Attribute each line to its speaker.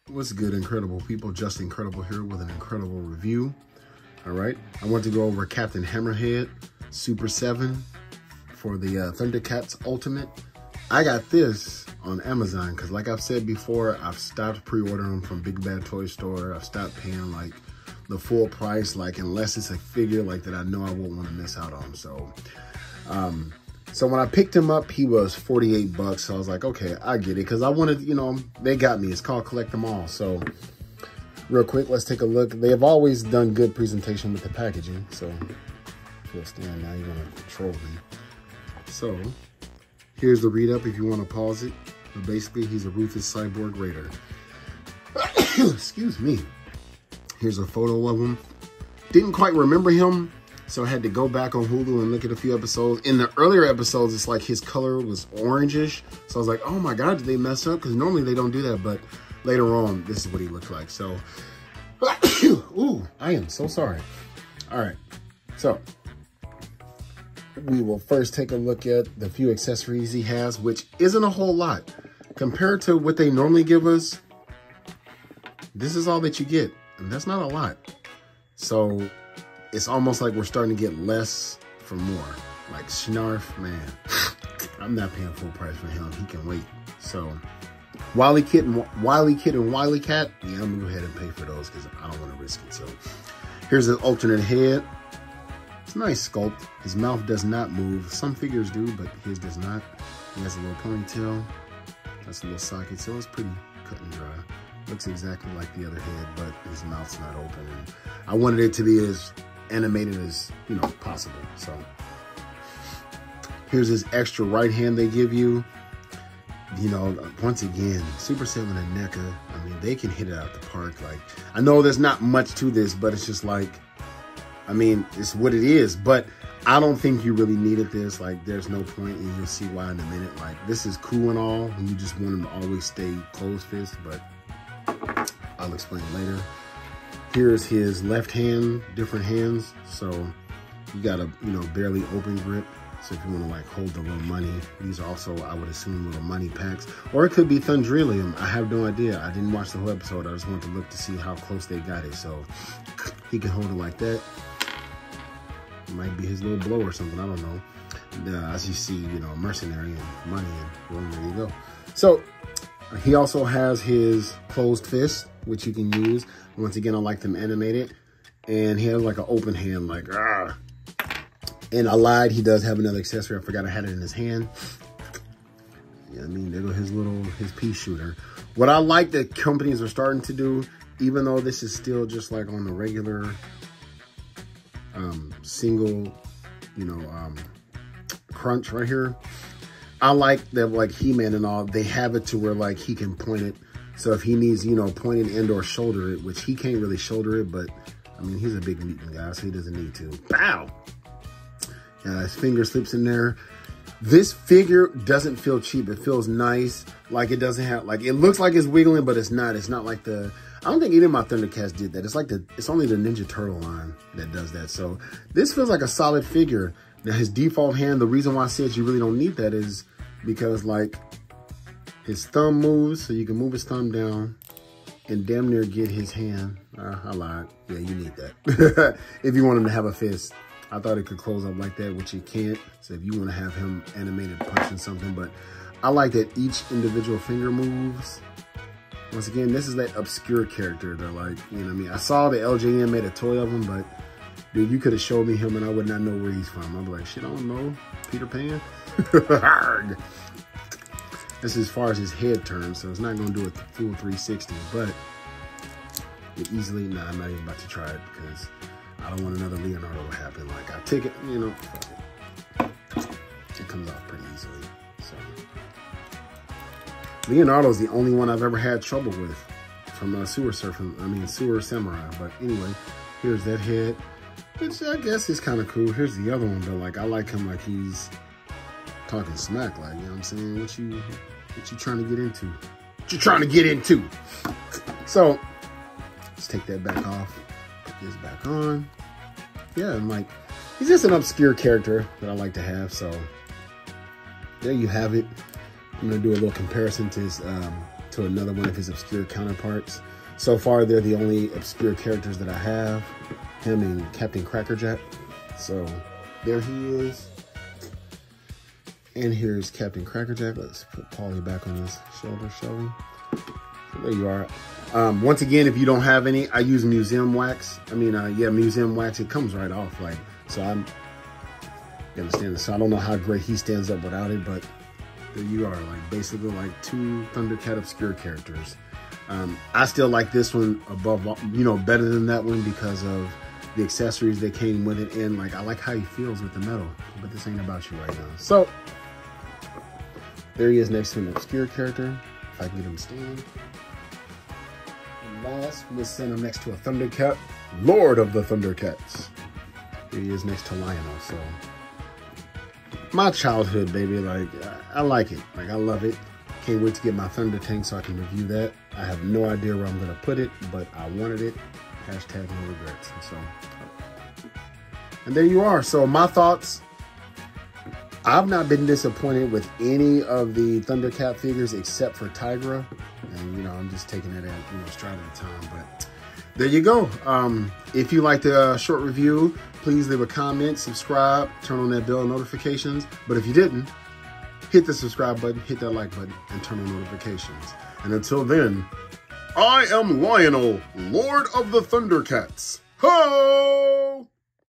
Speaker 1: What's good, incredible people? Just Incredible here with an incredible review. All right, I want to go over Captain Hammerhead Super 7 for the Thundercats Ultimate. I got this on Amazon because, like I've said before, I've stopped pre-ordering them from Big Bad Toy Store. I've stopped paying like the full price, like unless it's a figure like that I know I won't want to miss out on. So, so when I picked him up, he was 48 bucks. So I was like, okay, I get it. Because I wanted, you know, they got me. It's called Collect Them All. So real quick, let's take a look. They have always done good presentation with the packaging. So if you'll stand now, you're going to control me. So here's the read up if you want to pause it. But basically, he's a ruthless cyborg raider. Excuse me. Here's a photo of him. Didn't quite remember him. So I had to go back on Hulu and look at a few episodes. In the earlier episodes, it's like his color was orangish. So I was like, oh my God, did they mess up? Because normally they don't do that. But later on, this is what he looked like. So, ooh, I am so sorry. All right. So we will first take a look at the few accessories he has, which isn't a whole lot. Compared to what they normally give us, this is all that you get. And that's not a lot. So it's almost like we're starting to get less for more. Like Snarf, man, I'm not paying full price for him. He can wait. So Wily Kid and Wily Cat, yeah, I'm gonna go ahead and pay for those because I don't want to risk it. So here's an alternate head. It's a nice sculpt. His mouth does not move. Some figures do, but his does not. He has a little ponytail. That's a little socket, so it's pretty cut and dry. Looks exactly like the other head, but his mouth's not open. And I wanted it to be as animated as, you know, possible. So here's his extra right hand they give you. You know, once again, Super 7 and NECA, I mean, they can hit it out the park. Like, I know there's not much to this, but it's just like, I mean, it's what it is. But I don't think you really needed this. Like, there's no point, and you'll see why in a minute. Like, this is cool and all, and you just want him to always stay closed fist, but I'll explain later. Here's his left hand, different hands. So you got a, you know, barely open grip. So if you want to like hold the little money, these are also, I would assume, little money packs. Or it could be Thundrilium. I have no idea. I didn't watch the whole episode. I just wanted to look to see how close they got it. So he can hold it like that. It might be his little blow or something. I don't know. As you see, you know, mercenary and money, and well, there you go. So he also has his closed fist, which you can use. Once again, I like them animated. And he has like an open hand, like, ah. And I lied, he does have another accessory. I forgot I had it in his hand. Yeah, I mean, there go his pea shooter. What I like that companies are starting to do, even though this is still just like on the regular single, you know, crunch right here. I like that, like He-Man and all, they have it to where like he can point it. So if he needs, you know, point it and or shoulder it, which he can't really shoulder it, but I mean, he's a big mutant guy, so he doesn't need to. Bow! Yeah, his finger slips in there. This figure doesn't feel cheap. It feels nice. Like it doesn't have, like, it looks like it's wiggling, but it's not. It's not like the, I don't think any of my Thundercats did that. It's like it's only the Ninja Turtle line that does that. So this feels like a solid figure. Now his default hand, the reason why I said you really don't need that is because like his thumb moves, so you can move his thumb down and damn near get his hand. I lied. Yeah, you need that. If you want him to have a fist. I thought it could close up like that, which it can't. So if you want to have him animated punching something, but I like that each individual finger moves. Once again, this is that obscure character. They're like, you know what I mean? I saw the LJN made a toy of him, but dude, you could have showed me him and I would not know where he's from. I'd be like, shit, I don't know. Peter Pan? This is as far as his head turns, so it's not going to do a full 360, but it easily, nah, I'm not even about to try it because I don't want another Leonardo to happen. Like, I take it, you know, it comes off pretty easily. So Leonardo's the only one I've ever had trouble with from Sewer Samurai. But anyway, here's that head, which I guess is kind of cool. Here's the other one, though. Like, I like him like he's talking smack, like, you know what I'm saying? What you trying to get into? What you trying to get into? So let's take that back off. Put this back on. Yeah, and like, he's just an obscure character that I like to have. So there you have it. I'm gonna do a little comparison to his to another one of his obscure counterparts. So far, they're the only obscure characters that I have. Him and Captain Crackerjack. So there he is. And here's Captain Crackerjack. Let's put Paulie back on his shoulder, shall we? So there you are. Once again, if you don't have any, I use museum wax. Yeah, museum wax. It comes right off. Like, so you understand this. So I don't know how great he stands up without it, but there you are. Like, basically like 2 Thundercat obscure characters. I still like this one above, better than that one because of the accessories that came with it. And like, I like how he feels with the metal, but this ain't about you right now. So there he is next to an obscure character. If I can get him to stand. And last, we'll send him next to a Thundercat, Lord of the Thundercats. Here he is next to Lionel. So my childhood, baby. Like, I like it. Like, I love it. Can't wait to get my Thunder Tank so I can review that. I have no idea where I'm going to put it, but I wanted it. Hashtag no regrets. And there you are. So my thoughts. I've not been disappointed with any of the Thundercat figures except for Tigra. And, I'm just taking it at, stride at a time. But there you go. If you liked the short review, please leave a comment, subscribe, turn on that bell notifications. But if you didn't, hit the subscribe button, hit that like button, and turn on notifications. And until then, I am Lionel, Lord of the Thundercats. Ho!